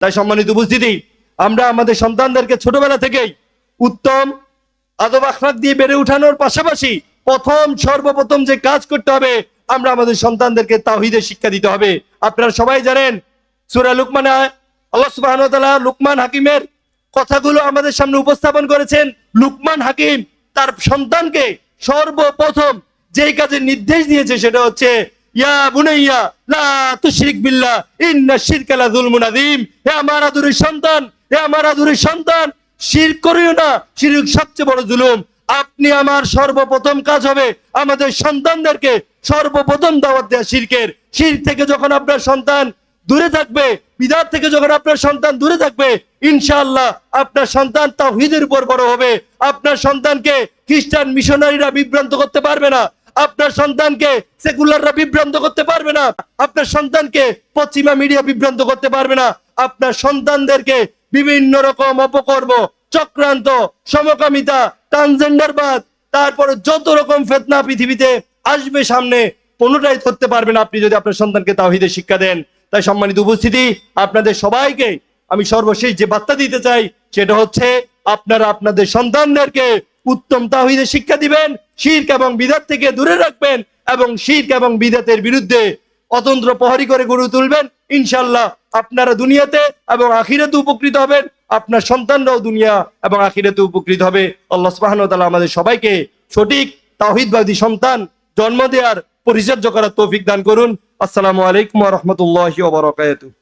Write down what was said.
তাই সম্মানিত উপস্থিতি, আমরা আমাদের সন্তানদেরকে ছোটবেলা থেকেই উত্তম আদব আখলাক দিয়ে বেড়ে উঠানোর পাশাপাশি সর্বপ্রথম যে কাজ করতে হবে, আমরা আমাদের সন্তানদেরকে তাওহীদের শিক্ষা দিতে হবে। আপনারা সবাই জানেন সূরা লুকমানে আল্লাহ সুবহানাহু ওয়া তাআলা লুকমান হাকিমের কথাগুলো আমাদের সামনে উপস্থাপন করেছেন। লুকমান হাকিম তার সন্তানকে সর্বপ্রথম যেই কাজের নির্দেশ দিয়েছে সেটা হচ্ছে ইয়া বুনাইয়া লা তুশরিক বিল্লাহ ইন্নাশ শিরকা লাযুলমুন আযীম। হে আমার আদরের সন্তান, হে আমার আদরের সন্তান, শিরক করিও না, শিরক সবচেয়ে বড় জুলুম। আপনি আমার সর্বপ্রথম কাজ হবে আমাদের সন্তানদেরকে সর্বপ্রথম দাওয়াত দেওয়া শিরকের। শিরক থেকে যখন আপনার সন্তান দূরে থাকবে, বিদআত থেকে যখন আপনার সন্তান দূরে থাকবে, ইনশাআল্লাহ আপনার সন্তান তাওহীদের উপর বড় হবে। আপনার সন্তানকে খ্রিস্টান মিশনারিরা বিভ্রান্ত করতে পারবে না, আপনার সন্তানকে সেকুলাররা বিভ্রান্ত করতে পারবে না, আপনার সন্তানকে পশ্চিমা মিডিয়া বিভ্রান্ত করতে পারবে না। আপনার সন্তানদেরকে বিভিন্ন রকম অপকর্ম, চক্রান্ত, সমকামিতা, ট্রান্সজেন্ডারবাদ, তারপরে যত রকম ফিতনা পৃথিবীতে আসবে সামনে, কোনোটাই ধরতে পারবে না আপনি যদি আপনার সন্তানকে তাওহীদের শিক্ষা দেন। তাই সম্মানিত উপস্থিতি, আপনাদের সবাইকে আমি সর্বশেষ যে বার্তা দিতে চাই সেটা হচ্ছে আপনারা আপনাদের সন্তানদেরকে উত্তম তাওহীদের শিক্ষা দিবেন, শিরক এবং বিদআত থেকে দূরে রাখবেন এবং শিরক এবং বিদআতের বিরুদ্ধে অতন্ত্র প্রহরী করে গড়ে তুলবেন। ইনশাআল্লাহ আপনারা দুনিয়াতে এবং আখিরাতে উপকৃত হবেন, আপনার সন্তানরাও দুনিয়া এবং আখিরাতে উপকৃত হবে। আল্লাহ সুবহানাহু ওয়া তাআলা আমাদের সবাইকে সঠিক তাওহীদবাদী সন্তান জন্ম দেওয়ার পরিচর্যা করার তৌফিক দান করুন। আসসালামু আলাইকুম ওয়া রাহমাতুল্লাহি ওয়া বারাকাতুহু।